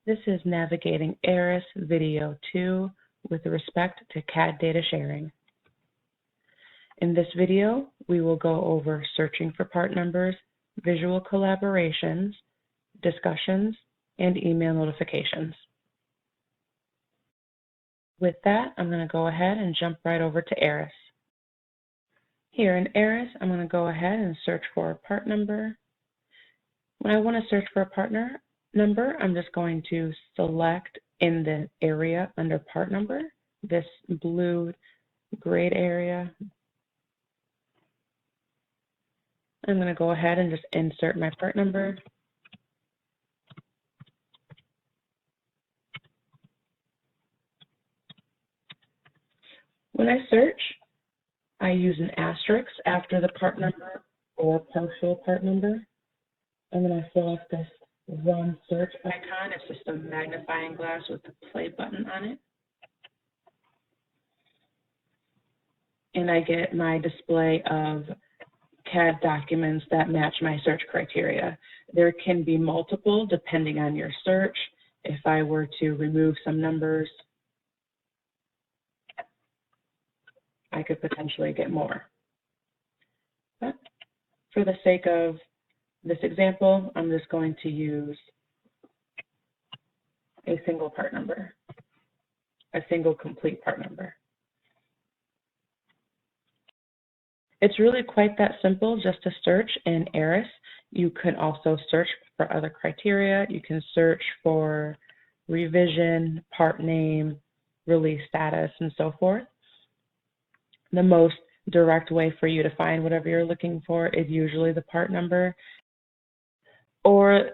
This is navigating Aras Video 2 with respect to CAD data sharing. In this video, we will go over searching for part numbers, visual collaborations, discussions, and email notifications. With that, I'm going to go ahead and jump right over to Aras. Here in Aras, I'm going to go ahead and search for a part number. When I want to search for a part number, I'm just going to select in the area under part number, this blue grayed area. I'm going to go ahead and just insert my part number. When I search, I use an asterisk after the part number or partial part number. And then I select this run search icon. It's just a magnifying glass with the play button on it. And I get my display of CAD documents that match my search criteria. There can be multiple depending on your search. If I were to remove some numbers, I could potentially get more. But for the sake of this example, I'm just going to use a single part number, a single complete part number. It's really quite that simple just to search in Aras. You can also search for other criteria. You can search for revision, part name, release status, and so forth. The most direct way for you to find whatever you're looking for is usually the part number or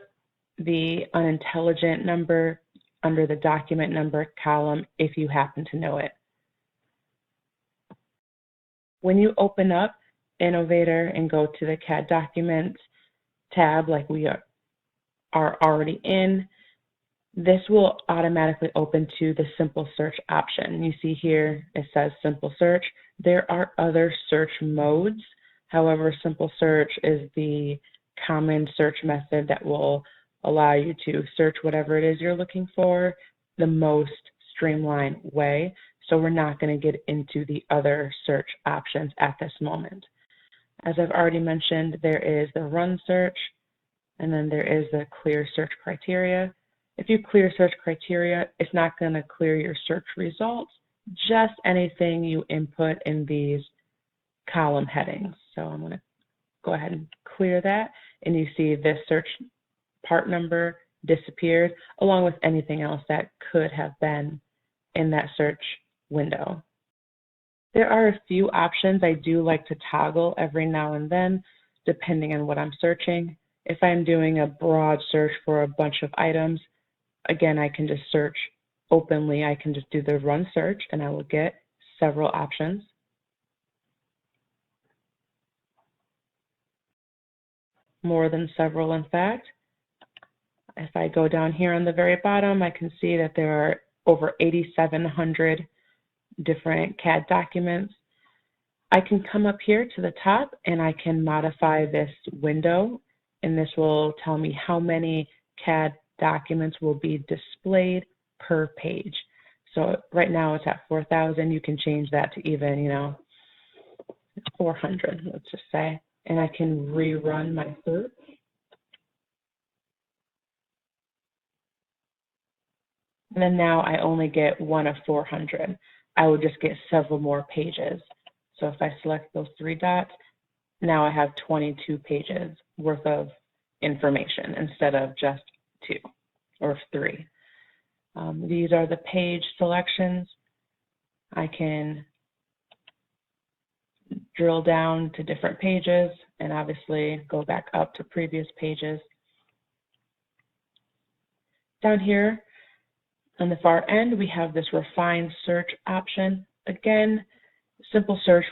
the unintelligent number under the document number column if you happen to know it. When you open up Innovator and go to the CAD Documents tab like we are already in, this will automatically open to the simple search option. You see here it says simple search. There are other search modes. However, simple search is the common search method that will allow you to search whatever it is you're looking for the most streamlined way. So we're not going to get into the other search options at this moment. As I've already mentioned, there is the run search, and then there is the clear search criteria. If you clear search criteria, it's not going to clear your search results, just anything you input in these column headings. So I'm going to go ahead and clear that, and you see this search part number disappeared, along with anything else that could have been in that search window. There are a few options I do like to toggle every now and then, depending on what I'm searching. If I'm doing a broad search for a bunch of items, again, I can just search openly. I can just do the run search, and I will get several options. More than several, in fact. If I go down here on the very bottom, I can see that there are over 8,700 different CAD documents. I can come up here to the top and I can modify this window, and this will tell me how many CAD documents will be displayed per page. So right now it's at 4,000. You can change that to even, 400, let's just say, and I can rerun my search. And then now I only get one of 400. I would just get several more pages. So if I select those three dots, now I have 22 pages worth of information instead of just 2 or 3. These are the page selections. I can drill down to different pages and obviously go back up to previous pages. Down here, on the far end, we have this refined search option. Again, simple search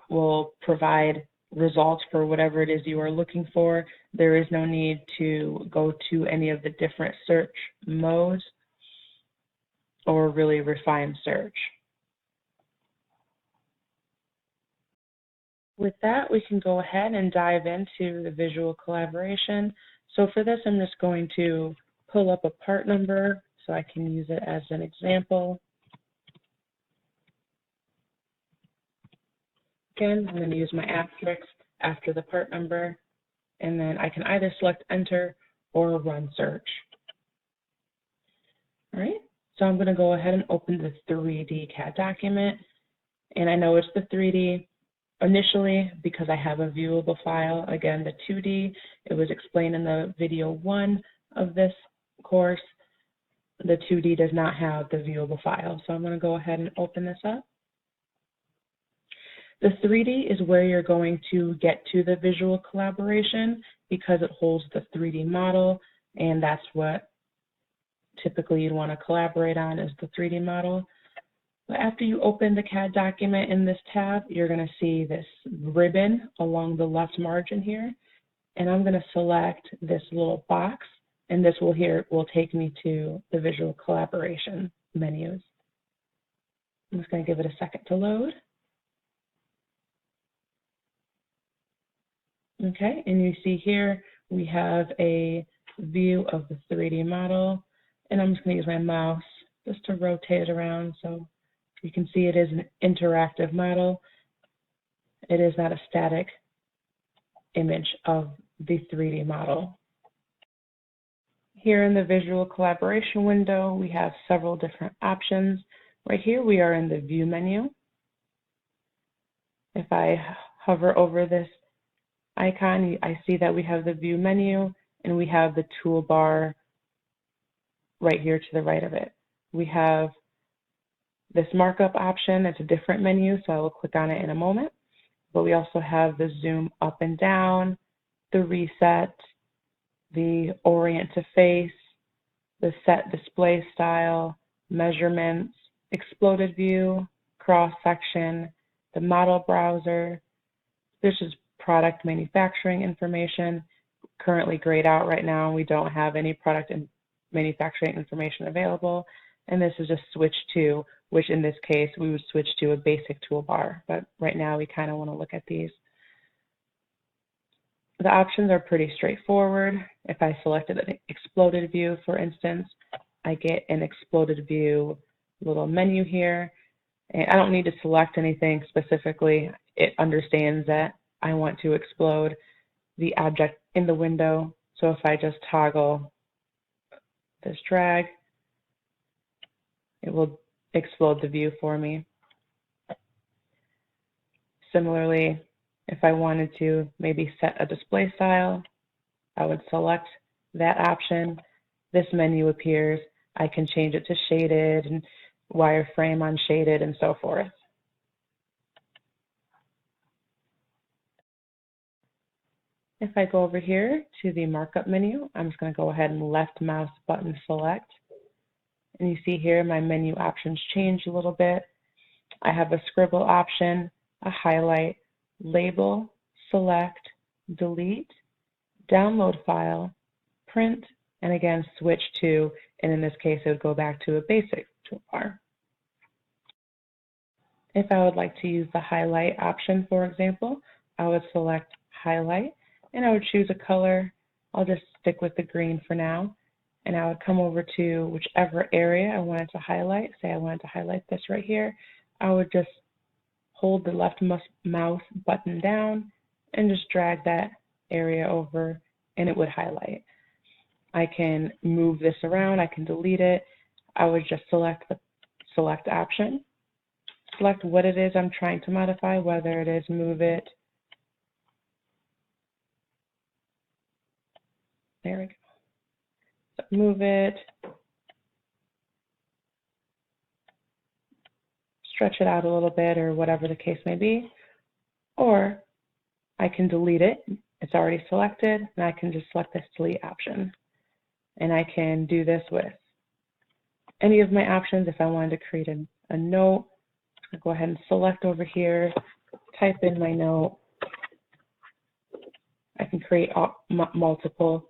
will provide results for whatever it is you are looking for. There is no need to go to any of the different search modes or really refined search. With that, we can go ahead and dive into the visual collaboration. So for this, I'm just going to pull up a part number so I can use it as an example. Again, I'm going to use my asterisk after the part number, and then I can either select enter or run search. All right, so I'm going to go ahead and open the 3D CAD document, and I know it's the 3D initially because I have a viewable file. Again, the 2D, it was explained in the video 1 of this course. The 2D does not have the viewable file, so I'm going to go ahead and open this up. The 3D is where you're going to get to the visual collaboration because it holds the 3D model, and that's what typically you'd want to collaborate on is the 3D model. But after you open the CAD document in this tab, you're going to see this ribbon along the left margin here, and I'm going to select this little box, and this will take me to the visual collaboration menus. I'm just going to give it a second to load. Okay, and you see here we have a view of the 3D model, and I'm just going to use my mouse just to rotate it around so you can see it is an interactive model. It is not a static image of the 3D model. Here in the visual collaboration window, we have several different options. Right here we are in the view menu. If I hover over this icon, I see that we have the view menu and we have the toolbar right here to the right of it. We have this markup option. It's a different menu, so I will click on it in a moment. But we also have the zoom up and down, the reset, the orient to face, the set display style, measurements, exploded view, cross section, the model browser. This is product manufacturing information, currently grayed out right now. We don't have any product and manufacturing information available. And this is just switch to, which in this case, we would switch to a basic toolbar. But right now, we kind of want to look at these. The options are pretty straightforward. If I selected an exploded view, for instance, I get an exploded view little menu here. And I don't need to select anything specifically. It understands that I want to explode the object in the window. So if I just toggle this drag, it will explode the view for me. Similarly, if I wanted to maybe set a display style, I would select that option. This menu appears. I can change it to shaded and wireframe unshaded and so forth. If I go over here to the markup menu, I'm just going to go ahead and left mouse button select. And you see here my menu options change a little bit. I have a scribble option, a highlight, label, select, delete, download file, print, and again switch to, and in this case it would go back to a basic toolbar. If I would like to use the highlight option, for example, I would select highlight and I would choose a color. I'll just stick with the green for now. And I would come over to whichever area I wanted to highlight. Say I wanted to highlight this right here. I would just hold the left mouse button down and just drag that area over and it would highlight. I can move this around. I can delete it. I would just select the select option. Select what it is I'm trying to modify, whether it is move it. There we go. Move it, stretch it out a little bit or whatever the case may be, or I can delete it. It's already selected, and I can just select this delete option. And I can do this with any of my options. If I wanted to create a note, I'll go ahead and select over here, type in my note. I can create multiple.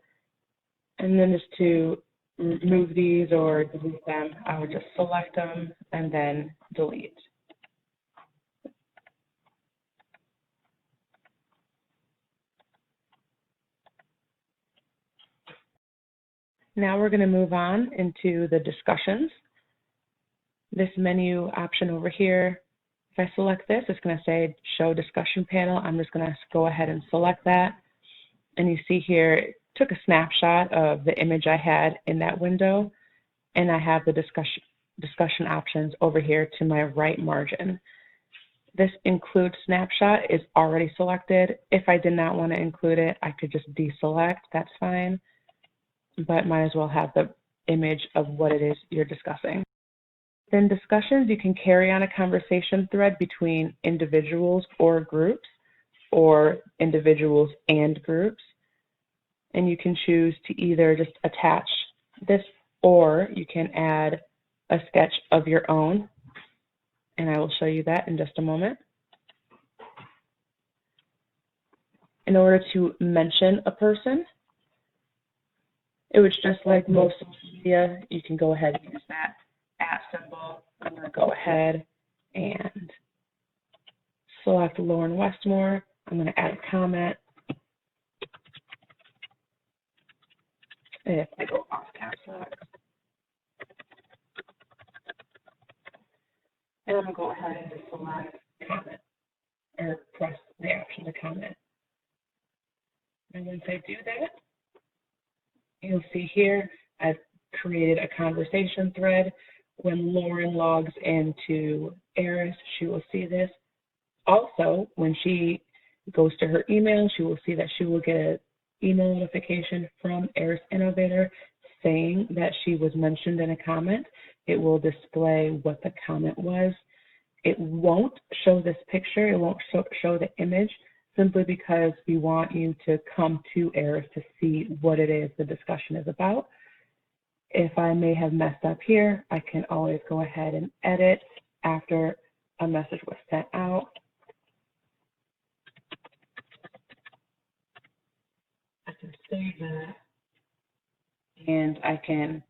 And then just to move these or delete them, I would just select them and then delete. Now we're going to move on into the discussions. This menu option over here, if I select this, it's going to say show discussion panel. I'm just going to go ahead and select that. And you see here, it took a snapshot of the image I had in that window, and I have the discussion options over here to my right margin. This include snapshot is already selected. If I did not want to include it, I could just deselect, that's fine, but might as well have the image of what it is you're discussing. In discussions, you can carry on a conversation thread between individuals or groups, or individuals and groups. And you can choose to either just attach this, or you can add a sketch of your own. And I will show you that in just a moment. In order to mention a person, it was just like most social media, you can go ahead and use that @ symbol. I'm going to go ahead and select Lauren Westmore. I'm going to add a comment. If I go off caps lock, and I'm going to go ahead and just select comment, or press the option to comment. And once I do that, you'll see here I've created a conversation thread. When Lauren logs into Aras, she will see this. Also, when she goes to her email, she will see that she will get an email notification from Aras Innovator saying that she was mentioned in a comment. It will display what the comment was. It won't show this picture. It won't show the image, simply because we want you to come to Aras to see what it is the discussion is about. If I may have messed up here, I can always go ahead and edit after a message was sent out. I can save that, and I can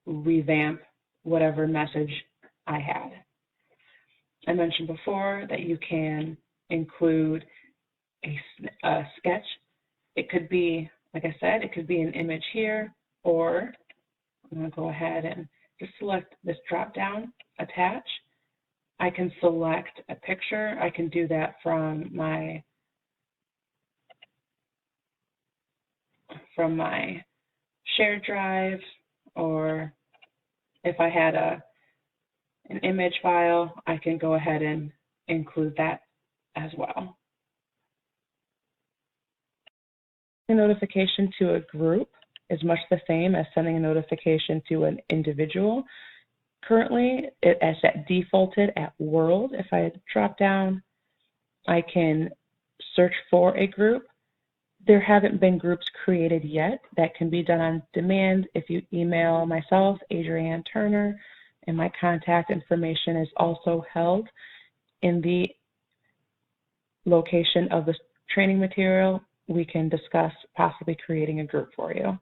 revamp whatever message I had. I mentioned before that you can include a sketch. It could be, like I said, it could be an image here, or I'm going to go ahead and just select this drop down, attach. I can select a picture. I can do that from my shared drive, or if I had an image file, I can go ahead and include that as well. A notification to a group is much the same as sending a notification to an individual. Currently, it is defaulted at world. If I drop down, I can search for a group. There haven't been groups created yet. That can be done on demand if you email myself, Adrienne Turner, and my contact information is also held in the location of the training material. We can discuss possibly creating a group for you.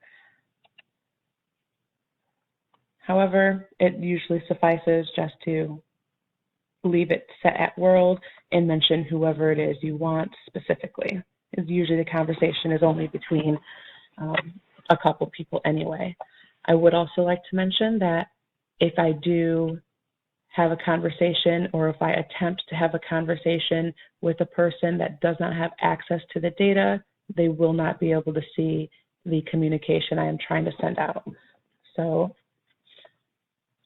However, it usually suffices just to leave it set at world and mention whoever it is you want specifically. Usually the conversation is only between a couple people anyway. I would also like to mention that if I do have a conversation, or if I attempt to have a conversation with a person that does not have access to the data, they will not be able to see the communication I am trying to send out. So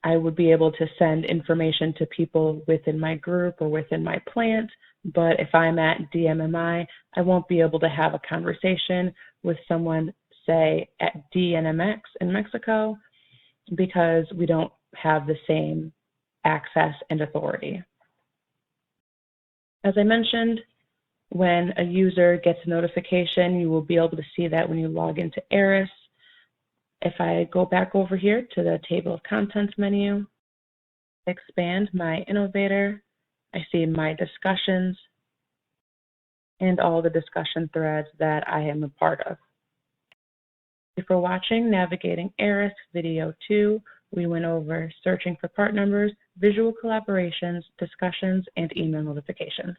I would be able to send information to people within my group or within my plant, but if I'm at DMMI, I won't be able to have a conversation with someone, say, at DNMX in Mexico, because we don't have the same access and authority. As I mentioned, when a user gets a notification, you will be able to see that when you log into Aras. If I go back over here to the table of contents menu, expand my innovator, I see my discussions and all the discussion threads that I am a part of. Thank you for watching Navigating Aras Video 2. We went over searching for part numbers, visual collaborations, discussions, and email notifications.